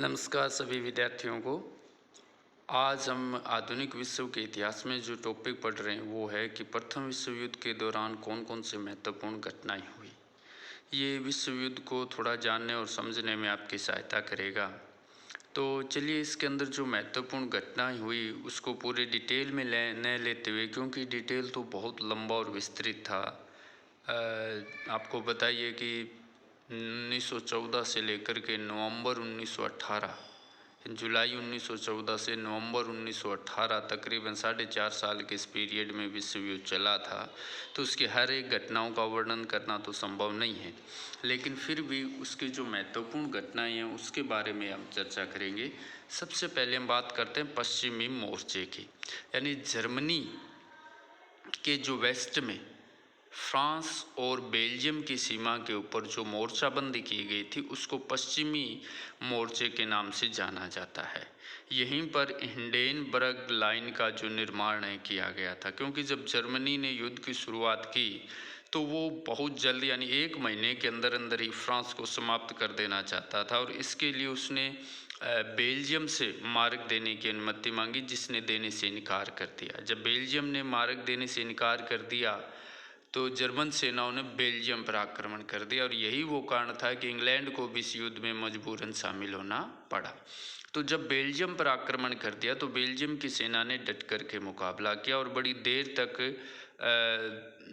नमस्कार सभी विद्यार्थियों को। आज हम आधुनिक विश्व के इतिहास में जो टॉपिक पढ़ रहे हैं वो है कि प्रथम विश्व युद्ध के दौरान कौन कौन से महत्वपूर्ण घटनाएं हुई। ये विश्व युद्ध को थोड़ा जानने और समझने में आपकी सहायता करेगा। तो चलिए इसके अंदर जो महत्वपूर्ण घटनाएं हुई उसको पूरे डिटेल में न लेते हुए, क्योंकि डिटेल तो बहुत लंबा और विस्तृत था। आपको बताइए कि 1914 से लेकर के नवंबर 1918, जुलाई 1914 से नवंबर 1918 तकरीबन 4.5 साल के इस पीरियड में विश्व युद्ध चला था। तो उसकी हर एक घटनाओं का वर्णन करना तो संभव नहीं है, लेकिन फिर भी उसकी जो महत्वपूर्ण घटनाएं हैं उसके बारे में हम चर्चा करेंगे। सबसे पहले हम बात करते हैं पश्चिमी मोर्चे की, यानी जर्मनी के जो वेस्ट में फ्रांस और बेल्जियम की सीमा के ऊपर जो मोर्चाबंदी की गई थी उसको पश्चिमी मोर्चे के नाम से जाना जाता है। यहीं पर हिंडेनबर्ग लाइन का जो निर्माण है किया गया था, क्योंकि जब जर्मनी ने युद्ध की शुरुआत की तो वो बहुत जल्द यानी 1 महीने के अंदर अंदर ही फ्रांस को समाप्त कर देना चाहता था, और इसके लिए उसने बेल्जियम से मार्ग देने की अनुमति मांगी, जिसने देने से इनकार कर दिया। जब बेल्जियम ने मार्ग देने से इनकार कर दिया तो जर्मन सेनाओं ने बेल्जियम पर आक्रमण कर दिया, और यही वो कारण था कि इंग्लैंड को भी इस युद्ध में मजबूरन शामिल होना पड़ा। तो जब बेल्जियम पर आक्रमण कर दिया तो बेल्जियम की सेना ने डट कर के मुकाबला किया और बड़ी देर तक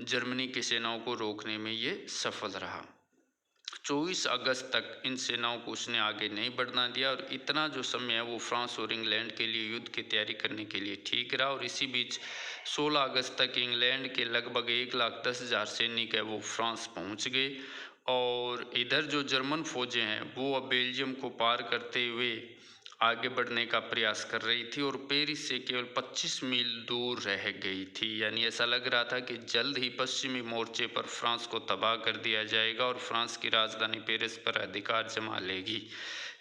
जर्मनी की सेनाओं को रोकने में ये सफल रहा। 24 अगस्त तक इन सेनाओं को उसने आगे नहीं बढ़ना दिया, और इतना जो समय है वो फ्रांस और इंग्लैंड के लिए युद्ध की तैयारी करने के लिए ठीक रहा। और इसी बीच 16 अगस्त तक इंग्लैंड के लगभग 1,10,000 सैनिक है वो फ्रांस पहुंच गए, और इधर जो जर्मन फौजें हैं वो अब बेल्जियम को पार करते हुए आगे बढ़ने का प्रयास कर रही थी और पेरिस से केवल 25 मील दूर रह गई थी। यानी ऐसा लग रहा था कि जल्द ही पश्चिमी मोर्चे पर फ्रांस को तबाह कर दिया जाएगा और फ्रांस की राजधानी पेरिस पर अधिकार जमा लेगी।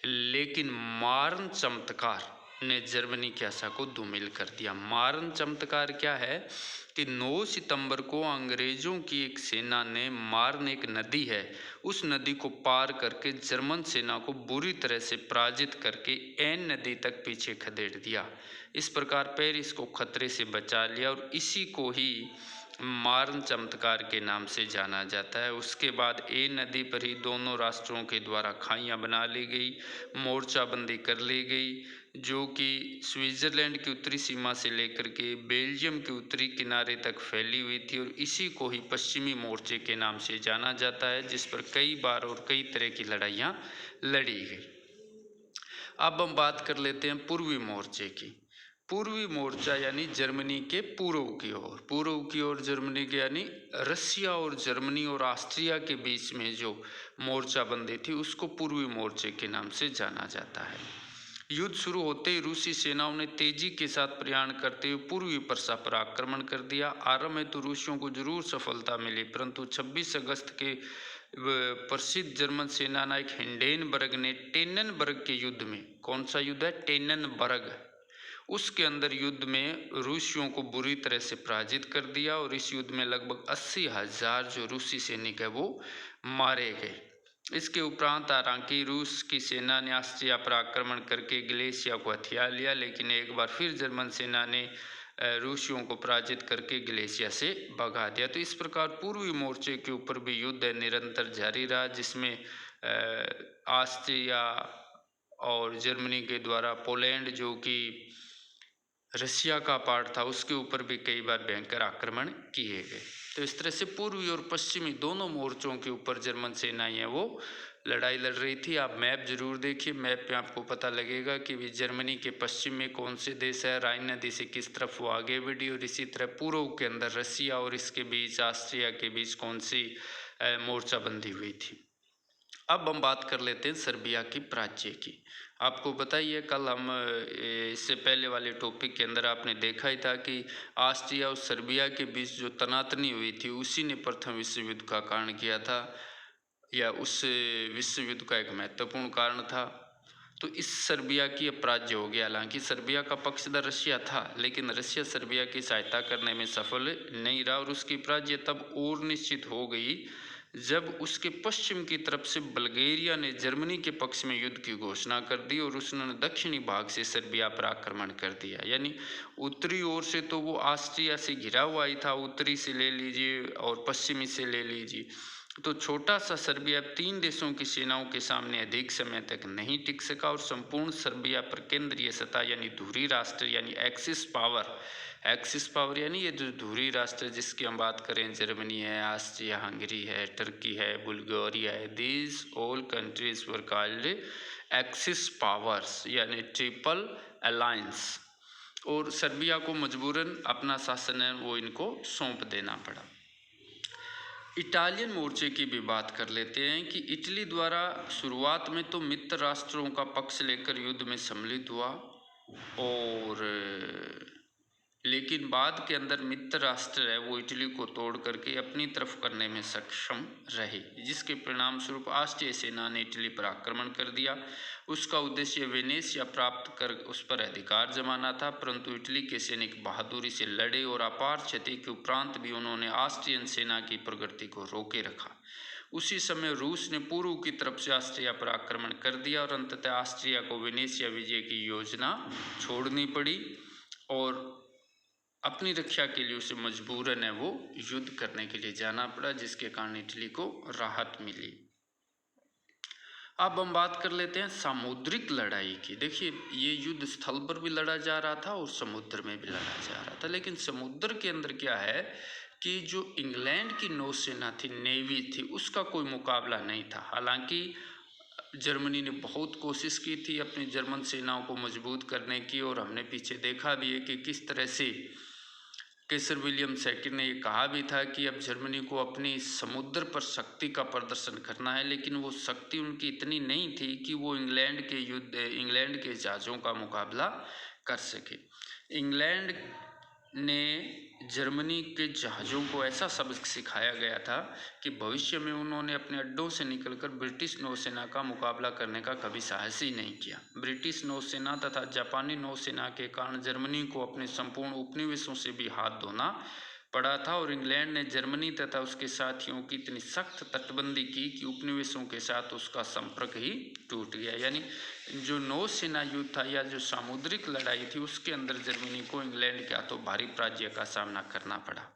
लेकिन मारन चमत्कार ने जर्मनी की आशा को धूमिल कर दिया। मारन चमत्कार क्या है कि 9 सितंबर को अंग्रेजों की एक सेना ने, मार्न एक नदी है, उस नदी को पार करके जर्मन सेना को बुरी तरह से पराजित करके एन नदी तक पीछे खदेड़ दिया। इस प्रकार पेरिस को खतरे से बचा लिया, और इसी को ही मार्न चमत्कार के नाम से जाना जाता है। उसके बाद एन नदी पर ही दोनों राष्ट्रों के द्वारा खाइयाँ बना ली गई, मोर्चाबंदी कर ली गई, जो कि स्विट्ज़रलैंड की उत्तरी सीमा से लेकर के बेल्जियम के उत्तरी किनारे तक फैली हुई थी, और इसी को ही पश्चिमी मोर्चे के नाम से जाना जाता है, जिस पर कई बार और कई तरह की लड़ाइयाँ लड़ी गई। अब हम बात कर लेते हैं पूर्वी मोर्चे की। पूर्वी मोर्चा यानी जर्मनी के पूर्व की ओर जर्मनी के, यानी रसिया और जर्मनी और ऑस्ट्रिया के बीच में जो मोर्चाबंदी थी उसको पूर्वी मोर्चे के नाम से जाना जाता है। युद्ध शुरू होते ही रूसी सेनाओं ने तेजी के साथ प्रयाण करते हुए पूर्वी प्रशा पर आक्रमण कर दिया। आरंभ में तो रूसियों को जरूर सफलता मिली, परंतु 26 अगस्त के प्रसिद्ध जर्मन सेनानायक हिंडेनबर्ग ने टेननबर्ग के युद्ध में, कौन सा युद्ध है, टेननबर्ग, उसके अंदर युद्ध में रूसियों को बुरी तरह से पराजित कर दिया, और इस युद्ध में लगभग 80,000 जो रूसी सैनिक है वो मारे गए। इसके उपरांत हालांकि रूस की सेना ने ऑस्ट्रिया पर आक्रमण करके गलेशिया को हथिया लिया, लेकिन एक बार फिर जर्मन सेना ने रूसियों को पराजित करके गलेशिया से भगा दिया। तो इस प्रकार पूर्वी मोर्चे के ऊपर भी युद्ध निरंतर जारी रहा, जिसमें ऑस्ट्रिया और जर्मनी के द्वारा पोलैंड, जो कि रसिया का पार्ट था, उसके ऊपर भी कई बार भयंकर आक्रमण किए गए। तो इस तरह से पूर्वी और पश्चिमी दोनों मोर्चों के ऊपर जर्मन सेनाएं हैं वो लड़ाई लड़ रही थी। आप मैप जरूर देखिए, मैप पे आपको पता लगेगा कि जर्मनी के पश्चिम में कौन से देश है, राइन नदी से किस तरफ वो आगे बढ़ी, और इसी तरह पूर्व के अंदर रसिया और इसके बीच ऑस्ट्रिया के बीच कौन सी मोर्चाबंदी हुई थी। अब हम बात कर लेते हैं सर्बिया की पराजय की। आपको बताइए, कल हम इससे पहले वाले टॉपिक के अंदर आपने देखा ही था कि ऑस्ट्रिया और सर्बिया के बीच जो तनातनी हुई थी उसी ने प्रथम विश्व युद्ध का कारण किया था, या उस विश्व युद्ध का एक महत्वपूर्ण कारण था। तो इस सर्बिया की अपराज्य हो गया। हालांकि सर्बिया का पक्षधर रशिया था, लेकिन रशिया सर्बिया की सहायता करने में सफल नहीं रहा, और उसकी पराजय तब और निश्चित हो गई जब उसके पश्चिम की तरफ से बल्गेरिया ने जर्मनी के पक्ष में युद्ध की घोषणा कर दी और उसने दक्षिणी भाग से सर्बिया पर आक्रमण कर दिया। यानी उत्तरी ओर से तो वो ऑस्ट्रिया से घिरा हुआ ही था, उत्तरी से ले लीजिए और पश्चिमी से ले लीजिए, तो छोटा सा सर्बिया 3 देशों की सेनाओं के सामने अधिक समय तक नहीं टिक सका और संपूर्ण सर्बिया पर केंद्रीय सत्ता यानी धुरी राष्ट्र यानी एक्सिस पावर यानी ये जो धुरी राष्ट्र जिसकी हम बात करें, जर्मनी है, ऑस्ट्रिया हंगरी है, टर्की है, बुल्गारिया है, these all countries were called axis powers यानी ट्रिपल अलायंस। और सर्बिया को मजबूरन अपना शासन है वो इनको सौंप देना पड़ा। इटालियन मोर्चे की भी बात कर लेते हैं कि इटली द्वारा शुरुआत में तो मित्र राष्ट्रों का पक्ष लेकर युद्ध में सम्मिलित हुआ और लेकिन बाद के अंदर मित्र राष्ट्र है वो इटली को तोड़ करके अपनी तरफ करने में सक्षम रहे, जिसके परिणाम स्वरूप ऑस्ट्रिया सेना ने इटली पर आक्रमण कर दिया। उसका उद्देश्य वेनेशिया प्राप्त कर उस पर अधिकार जमाना था, परंतु इटली के सैनिक बहादुरी से लड़े और अपार क्षति के उपरांत भी उन्होंने ऑस्ट्रियन सेना की प्रगति को रोके रखा। उसी समय रूस ने पूर्व की तरफ से ऑस्ट्रिया पर आक्रमण कर दिया और अंततः ऑस्ट्रिया को वेनेशिया विजय की योजना छोड़नी पड़ी और अपनी रक्षा के लिए उसे मजबूरन है वो युद्ध करने के लिए जाना पड़ा, जिसके कारण इटली को राहत मिली। अब हम बात कर लेते हैं सामुद्रिक लड़ाई की। देखिए ये युद्ध स्थल पर भी लड़ा जा रहा था और समुद्र में भी लड़ा जा रहा था, लेकिन समुद्र के अंदर क्या है कि जो इंग्लैंड की नौसेना थी, नेवी थी, उसका कोई मुकाबला नहीं था। हालांकि जर्मनी ने बहुत कोशिश की थी अपनी जर्मन सेनाओं को मजबूत करने की, और हमने पीछे देखा भी है कि किस तरह से केसर विलियम सेकंड ने ये कहा भी था कि अब जर्मनी को अपनी समुद्र पर शक्ति का प्रदर्शन करना है, लेकिन वो शक्ति उनकी इतनी नहीं थी कि वो इंग्लैंड के जहाज़ों का मुकाबला कर सके। इंग्लैंड ने जर्मनी के जहाज़ों को ऐसा सबक सिखाया गया था कि भविष्य में उन्होंने अपने अड्डों से निकलकर ब्रिटिश नौसेना का मुकाबला करने का कभी साहस ही नहीं किया। ब्रिटिश नौसेना तथा जापानी नौसेना के कारण जर्मनी को अपने संपूर्ण उपनिवेशों से भी हाथ धोना पड़ा था और इंग्लैंड ने जर्मनी तथा उसके साथियों की इतनी सख्त तटबंदी की कि उपनिवेशों के साथ उसका संपर्क ही टूट गया। यानी जो नौसेना युद्ध था या जो सामुद्रिक लड़ाई थी उसके अंदर जर्मनी को इंग्लैंड के हाथों भारी पराजय का सामना करना पड़ा।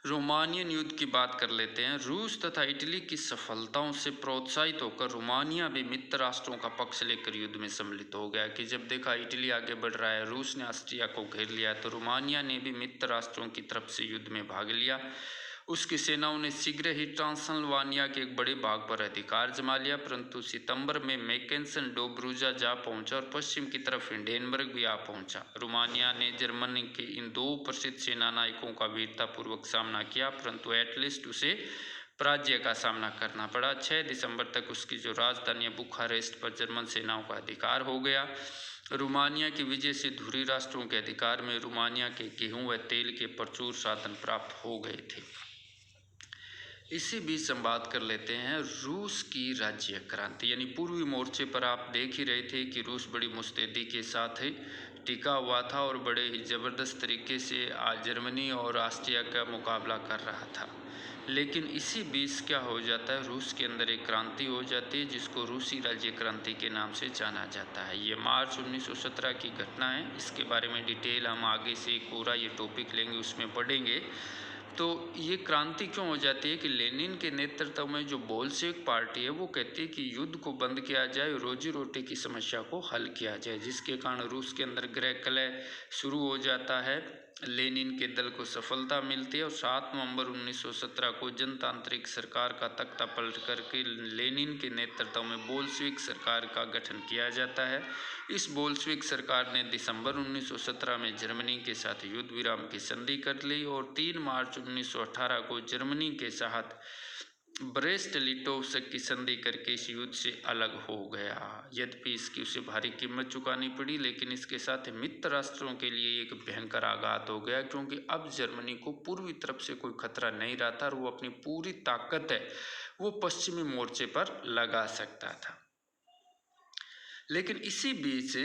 रोमानियन युद्ध की बात कर लेते हैं। रूस तथा इटली की सफलताओं से प्रोत्साहित होकर रोमानिया भी मित्र राष्ट्रों का पक्ष लेकर युद्ध में सम्मिलित हो गया कि जब देखा इटली आगे बढ़ रहा है, रूस ने ऑस्ट्रिया को घेर लिया, तो रोमानिया ने भी मित्र राष्ट्रों की तरफ से युद्ध में भाग लिया। उसकी सेनाओं ने शीघ्र ही ट्रांसिल्वानिया के एक बड़े भाग पर अधिकार जमा लिया, परंतु सितंबर में मैकेंसन डोब्रूजा जा पहुंचा और पश्चिम की तरफ हिंडेनबर्ग भी आ पहुंचा। रोमानिया ने जर्मनी के इन दो प्रसिद्ध सेना नायकों का वीरतापूर्वक सामना किया, परंतु एटलीस्ट उसे पराजय का सामना करना पड़ा। 6 दिसंबर तक उसकी जो राजधानी है बुखारेस्ट पर जर्मन सेनाओं का अधिकार हो गया। रोमानिया की विजय से धुरी राष्ट्रों के अधिकार में रोमानिया के गेहूं व तेल के प्रचुर साधन प्राप्त हो गए थे। इसी बीच हम बात कर लेते हैं रूस की राज्य क्रांति। यानी पूर्वी मोर्चे पर आप देख ही रहे थे कि रूस बड़ी मुस्तैदी के साथ ही टिका हुआ था और बड़े ही ज़बरदस्त तरीके से जर्मनी और ऑस्ट्रिया का मुकाबला कर रहा था। लेकिन इसी बीच क्या हो जाता है, रूस के अंदर एक क्रांति हो जाती है जिसको रूसी राज्य क्रांति के नाम से जाना जाता है। ये मार्च 1917 की घटना है। इसके बारे में डिटेल हम आगे से एक पूरा ये टॉपिक लेंगे, उसमें पढ़ेंगे। तो ये क्रांति क्यों हो जाती है कि लेनिन के नेतृत्व में जो बोल्शेविक पार्टी है वो कहती है कि युद्ध को बंद किया जाए, रोजी रोटी की समस्या को हल किया जाए, जिसके कारण रूस के अंदर गृह कलह शुरू हो जाता है। लेनिन के दल को सफलता मिलती है और 7 नवंबर 1917 को जनतांत्रिक सरकार का तख्ता पलट करके लेनिन के नेतृत्व में बोल्शेविक सरकार का गठन किया जाता है। इस बोल्शेविक सरकार ने दिसंबर 1917 में जर्मनी के साथ युद्ध विराम की संधि कर ली और 3 मार्च 1918 को जर्मनी के साथ ब्रेस्ट लिटोव्स्क की संधि करके इस युद्ध से अलग हो गया। यद्यपि इसकी उसे भारी कीमत चुकानी पड़ी, लेकिन इसके साथ मित्र राष्ट्रों के लिए एक भयंकर आघात हो गया, क्योंकि अब जर्मनी को पूर्वी तरफ से कोई खतरा नहीं रहा था और वो अपनी पूरी ताकत है वो पश्चिमी मोर्चे पर लगा सकता था। लेकिन इसी बीच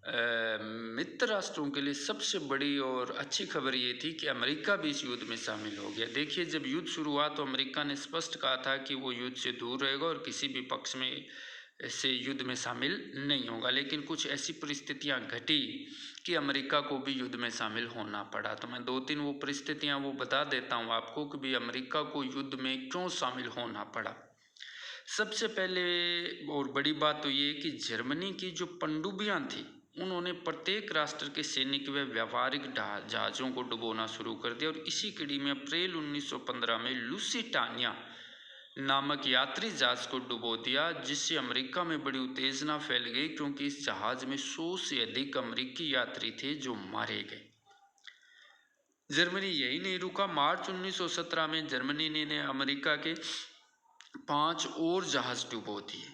मित्र राष्ट्रों के लिए सबसे बड़ी और अच्छी खबर ये थी कि अमेरिका भी इस युद्ध में शामिल हो गया। देखिए, जब युद्ध शुरू हुआ तो अमेरिका ने स्पष्ट कहा था कि वो युद्ध से दूर रहेगा और किसी भी पक्ष में से युद्ध में शामिल नहीं होगा, लेकिन कुछ ऐसी परिस्थितियां घटी कि अमेरिका को भी युद्ध में शामिल होना पड़ा। तो मैं 2-3 वो परिस्थितियां वो बता देता हूं आपको कि भी अमेरिका को युद्ध में क्यों शामिल होना पड़ा। सबसे पहले और बड़ी बात तो ये कि जर्मनी की जो पनडुब्बियां थी, उन्होंने प्रत्येक राष्ट्र के सैनिक व व्यापारिक जहाज़ों को डुबोना शुरू कर दिया और इसी कड़ी में अप्रैल 1915 में लुसिटानिया नामक यात्री जहाज को डुबो दिया, जिससे अमेरिका में बड़ी उत्तेजना फैल गई, क्योंकि इस जहाज में 100 से अधिक अमेरिकी यात्री थे जो मारे गए। जर्मनी यही नहीं रुका। मार्च 1917 में जर्मनी ने अमेरिका के 5 और जहाज डुबो दिए।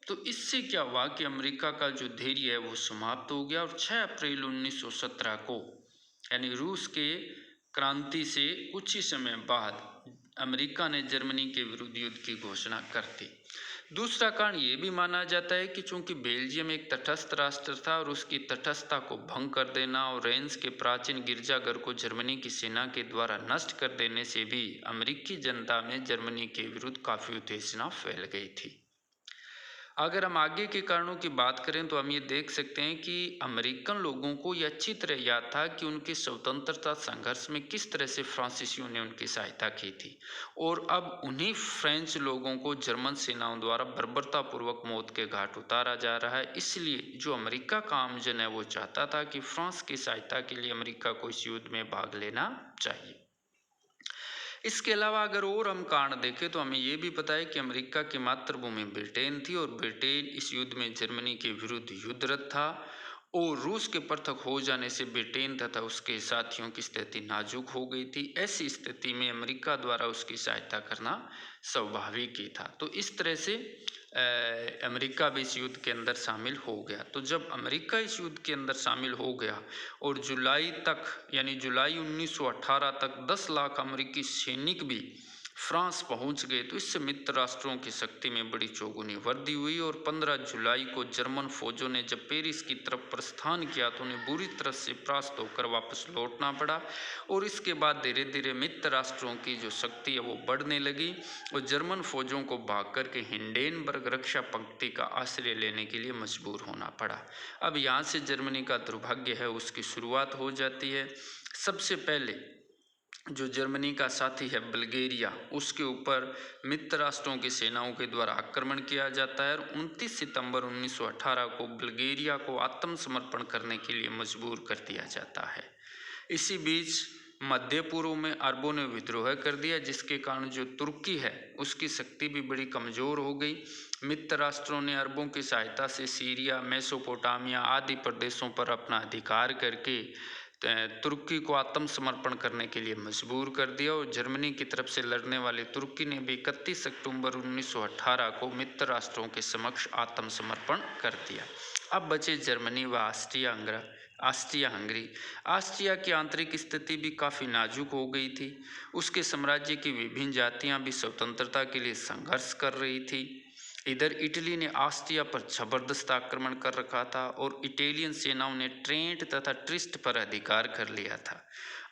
तो इससे क्या हुआ कि अमेरिका का जो धैर्य है वो समाप्त हो गया और 6 अप्रैल 1917 को, यानी रूस के क्रांति से कुछ ही समय बाद, अमेरिका ने जर्मनी के विरुद्ध युद्ध की घोषणा कर दी। दूसरा कारण ये भी माना जाता है कि चूंकि बेल्जियम एक तटस्थ राष्ट्र था और उसकी तटस्थता को भंग कर देना और रेंस के प्राचीन गिरजाघर को जर्मनी की सेना के द्वारा नष्ट कर देने से भी अमेरिकी जनता में जर्मनी के विरुद्ध काफ़ी उत्तेजना फैल गई थी। अगर हम आगे के कारणों की बात करें तो हम ये देख सकते हैं कि अमेरिकन लोगों को ये अच्छी तरह याद था कि उनके स्वतंत्रता संघर्ष में किस तरह से फ्रांसीसियों ने उनकी सहायता की थी, और अब उन्हीं फ्रेंच लोगों को जर्मन सेनाओं द्वारा बर्बरतापूर्वक मौत के घाट उतारा जा रहा है। इसलिए जो अमेरिका का आमजन है वो चाहता था कि फ्रांस की सहायता के लिए अमेरिका को इस युद्ध में भाग लेना चाहिए। इसके अलावा अगर और हम कारण देखें तो हमें ये भी पता है कि अमेरिका की मातृभूमि ब्रिटेन थी और ब्रिटेन इस युद्ध में जर्मनी के विरुद्ध युद्धरत था, और रूस के पृथक हो जाने से ब्रिटेन तथा उसके साथियों की स्थिति नाजुक हो गई थी। ऐसी स्थिति में अमेरिका द्वारा उसकी सहायता करना स्वाभाविक ही था। तो इस तरह से अमेरिका भी इस युद्ध के अंदर शामिल हो गया। तो जब अमेरिका इस युद्ध के अंदर शामिल हो गया और जुलाई तक, यानी जुलाई 1918 तक 10 लाख अमेरिकी सैनिक भी फ्रांस पहुंच गए, तो इससे मित्र राष्ट्रों की शक्ति में बड़ी चौगुनी वृद्धि हुई। और 15 जुलाई को जर्मन फौजों ने जब पेरिस की तरफ प्रस्थान किया तो उन्हें बुरी तरह से परास्त होकर वापस लौटना पड़ा, और इसके बाद धीरे धीरे मित्र राष्ट्रों की जो शक्ति है वो बढ़ने लगी और जर्मन फौजों को भाग कर के हिंडेनबर्ग रक्षा पंक्ति का आश्रय लेने के लिए मजबूर होना पड़ा। अब यहाँ से जर्मनी का दुर्भाग्य है उसकी शुरुआत हो जाती है। सबसे पहले जो जर्मनी का साथी है बल्गेरिया, उसके ऊपर मित्र राष्ट्रों की सेनाओं के द्वारा आक्रमण किया जाता है और 29 सितंबर 1918 को बल्गेरिया को आत्मसमर्पण करने के लिए मजबूर कर दिया जाता है। इसी बीच मध्य पूर्व में अरबों ने विद्रोह कर दिया, जिसके कारण जो तुर्की है उसकी शक्ति भी बड़ी कमज़ोर हो गई। मित्र राष्ट्रों ने अरबों की सहायता से सीरिया, मेसोपोटामिया आदि प्रदेशों पर अपना अधिकार करके तुर्की को आत्मसमर्पण करने के लिए मजबूर कर दिया, और जर्मनी की तरफ से लड़ने वाली तुर्की ने भी 31 अक्टूबर 1918 को मित्र राष्ट्रों के समक्ष आत्मसमर्पण कर दिया। अब बचे जर्मनी व ऑस्ट्रिया हंगरी। ऑस्ट्रिया की आंतरिक स्थिति भी काफ़ी नाजुक हो गई थी। उसके साम्राज्य की विभिन्न जातियां भी स्वतंत्रता के लिए संघर्ष कर रही थी। इधर इटली ने ऑस्ट्रिया पर जबरदस्त आक्रमण कर रखा था और इटालियन सेनाओं ने ट्रेंट तथा ट्रिस्ट पर अधिकार कर लिया था।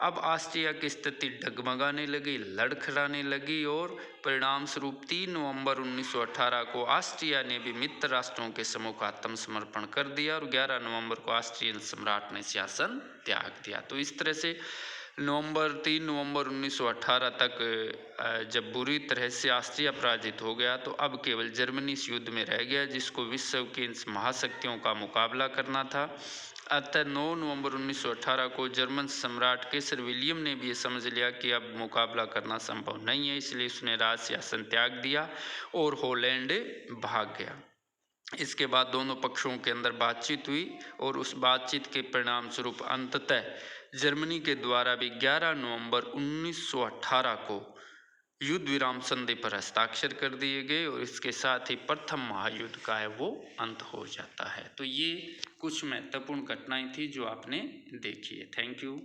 अब ऑस्ट्रिया की स्थिति डगमगाने लगी, लड़खड़ाने लगी, और परिणाम स्वरूप 3 नवंबर 1918 को ऑस्ट्रिया ने भी मित्र राष्ट्रों के सम्मुख आत्मसमर्पण कर दिया और 11 नवंबर को ऑस्ट्रियन सम्राट ने शासन त्याग दिया। तो इस तरह से 3 नवंबर 1918 तक जब बुरी तरह से ऑस्ट्रिया पराजित हो गया तो अब केवल जर्मनी इस युद्ध में रह गया, जिसको विश्व की महाशक्तियों का मुकाबला करना था। अतः 9 नवंबर 1918 को जर्मन सम्राट केसर विलियम ने भी ये समझ लिया कि अब मुकाबला करना संभव नहीं है, इसलिए उसने राज शासन त्याग दिया और हॉलैंड भाग गया। इसके बाद दोनों पक्षों के अंदर बातचीत हुई और उस बातचीत के परिणाम स्वरूप अंततः जर्मनी के द्वारा भी 11 नवंबर 1918 को युद्ध विराम संधि पर हस्ताक्षर कर दिए गए और इसके साथ ही प्रथम महायुद्ध का है वो अंत हो जाता है। तो ये कुछ महत्वपूर्ण घटनाएं थी जो आपने देखी है। Thank you.